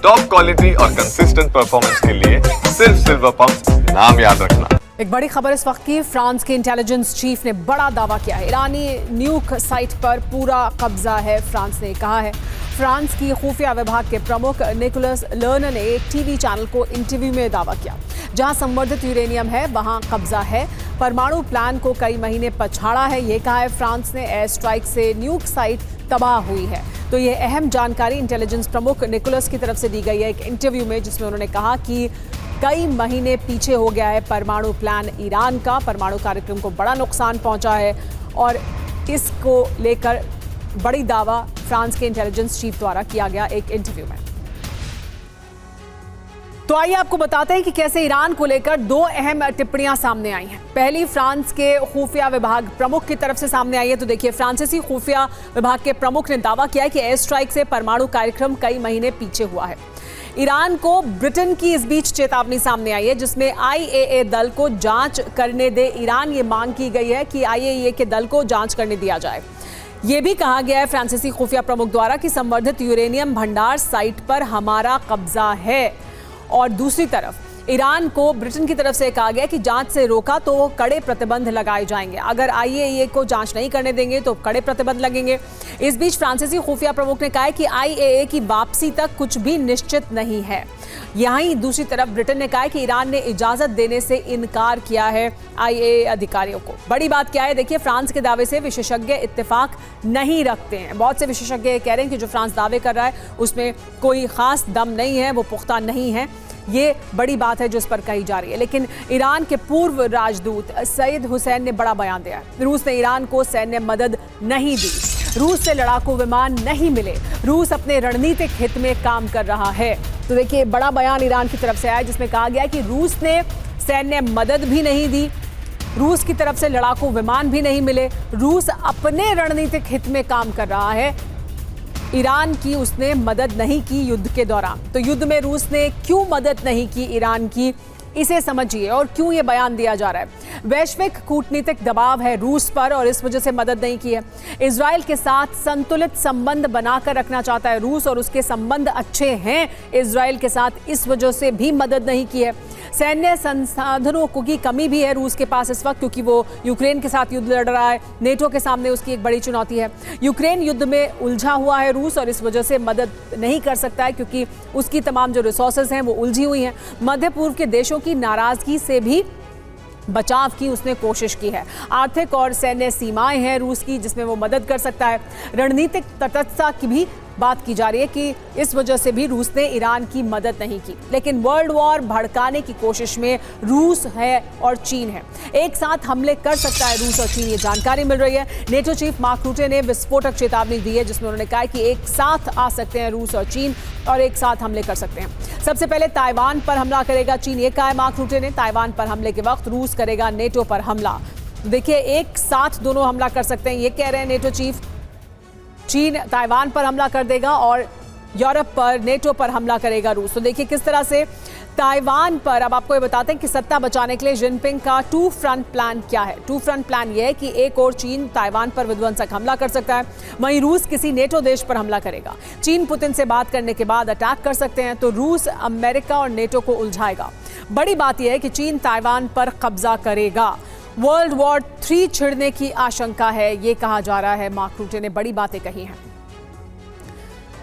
Top quality और consistent performance के लिए सिर्फ सिल्वर पंप्स, नाम याद रखना। एक बड़ी खबर इस वक्त की, फ्रांस के इंटेलिजेंस चीफ ने बड़ा दावा किया है। ईरानी न्यूक साइट पर पूरा कब्जा है, फ्रांस ने कहा है। फ्रांस की खुफिया विभाग के प्रमुख निकोलस लर्नर ने एक टीवी चैनल को इंटरव्यू में दावा किया, जहां संवर्धित यूरेनियम है वहां कब्जा है। परमाणु प्लान को कई महीने पछाड़ा है, ये कहा है। फ्रांस ने एयर स्ट्राइक से न्यूक साइट तबाह हुई है। तो ये अहम जानकारी इंटेलिजेंस प्रमुख निकोलस की तरफ से दी गई है एक इंटरव्यू में, जिसमें उन्होंने कहा कि कई महीने पीछे हो गया है परमाणु प्लान ईरान का। परमाणु कार्यक्रम को बड़ा नुकसान पहुंचा है और इसको लेकर बड़ी दावा फ्रांस के इंटेलिजेंस चीफ द्वारा किया गया एक इंटरव्यू में। तो आइए आपको बताते हैं कि कैसे ईरान को लेकर दो अहम टिप्पणियां सामने आई हैं। पहली फ्रांस के खुफिया विभाग प्रमुख की तरफ से सामने आई है। तो देखिए, फ्रांसीसी खुफिया विभाग के प्रमुख ने दावा किया है कि एयर स्ट्राइक से परमाणु कार्यक्रम कई महीने पीछे हुआ है। ईरान को ब्रिटेन की इस बीच चेतावनी सामने आई है, जिसमें आईएए दल को जांच करने दे ईरान ये मांग की गई है कि आईएए के दल को जांच करने दिया जाए। ये भी कहा गया है फ्रांसीसी खुफिया प्रमुख द्वारा कि संवर्धित यूरेनियम भंडार साइट पर हमारा कब्जा है। और दूसरी तरफ ईरान को ब्रिटेन की तरफ से कहा गया कि जांच से रोका तो कड़े प्रतिबंध लगाए जाएंगे। अगर आईएए को जांच नहीं करने देंगे तो कड़े प्रतिबंध लगेंगे। इस बीच फ्रांसीसी खुफिया प्रमुख ने कहा है कि आईएए की वापसी तक कुछ भी निश्चित नहीं है। यहीं दूसरी तरफ ब्रिटेन ने कहा है कि ईरान ने इजाजत देने से इनकार किया है आईएए अधिकारियों को। बड़ी बात क्या है, देखिए, फ्रांस के दावे से विशेषज्ञ इत्तेफाक नहीं रखते हैं। बहुत से विशेषज्ञ कह रहे हैं कि जो फ्रांस दावे कर रहा है उसमें कोई खास दम नहीं है, वो पुख्ता नहीं है। ये बड़ी बात है जो इस पर कही जा रही है। लेकिन ईरान के पूर्व राजदूत सईद हुसैन ने बड़ा बयान दिया है। रूस ने ईरान को सैन्य मदद नहीं दी, रूस से लड़ाकू विमान नहीं मिले, रूस अपने रणनीतिक हित में काम कर रहा है। तो देखिए, बड़ा बयान ईरान की तरफ से आया जिसमें कहा गया कि रूस ने सैन्य मदद भी नहीं दी, रूस की तरफ से लड़ाकू विमान भी नहीं मिले, रूस अपने रणनीतिक हित में काम कर रहा है। ईरान की उसने मदद नहीं की युद्ध के दौरान। तो युद्ध में रूस ने क्यों मदद नहीं की ईरान की, इसे समझिए, और क्यों ये बयान दिया जा रहा है। वैश्विक कूटनीतिक दबाव है रूस पर और इस वजह से मदद नहीं की है। इजराइल के साथ संतुलित संबंध बनाकर रखना चाहता है रूस और उसके संबंध अच्छे हैं इजराइल के साथ, इस वजह से भी मदद नहीं की है। सैन्य संसाधनों की कमी भी है रूस के पास इस वक्त, क्योंकि वो यूक्रेन के साथ युद्ध लड़ रहा है। नेटो के सामने उसकी एक बड़ी चुनौती है। यूक्रेन युद्ध में उलझा हुआ है रूस और इस वजह से मदद नहीं कर सकता है, क्योंकि उसकी तमाम जो रिसोर्सेज हैं वो उलझी हुई हैं। मध्य पूर्व के देशों की नाराजगी से भी बचाव की उसने कोशिश की है। आर्थिक और सैन्य सीमाएं हैं रूस की जिसमें वो मदद कर सकता है। रणनीतिक तटस्थता की भी बात की जा रही है कि इस वजह से भी रूस ने ईरान की मदद नहीं की। लेकिन वर्ल्ड वॉर भड़काने की कोशिश में रूस है और चीन है। एक साथ हमले कर सकता है रूस और चीन, ये जानकारी मिल रही है। नेटो चीफ मार्क रूटे ने विस्फोटक चेतावनी दी है, जिसमें उन्होंने कहा कि एक साथ आ सकते हैं रूस और चीन और एक साथ हमले कर सकते हैं। सबसे पहले ताइवान पर हमला करेगा चीन, ये कहा है मार्क रूटे ने। ताइवान पर हमले के वक्त रूस करेगा नेटो पर हमला। देखिए, एक साथ दोनों हमला कर सकते हैं, ये कह रहे हैं नेटो चीफ। चीन ताइवान पर हमला कर देगा और यूरोप पर, नेटो पर हमला करेगा रूस। तो देखिए किस तरह से ताइवान पर। अब आपको ये बताते हैं कि सत्ता बचाने के लिए जिनपिंग का 2 फ्रंट प्लान क्या है। 2 फ्रंट प्लान ये है कि एक और चीन ताइवान पर विध्वंसक हमला कर सकता है, वहीं रूस किसी नेटो देश पर हमला करेगा। चीन पुतिन से बात करने के बाद अटैक कर सकते हैं, तो रूस अमेरिका और नेटो को उलझाएगा। बड़ी बात यह है कि चीन ताइवान पर कब्जा करेगा। वर्ल्ड वॉर 3 छिड़ने की आशंका है, ये कहा जा रहा है। मार्क रूटे ने बड़ी बातें कही हैं।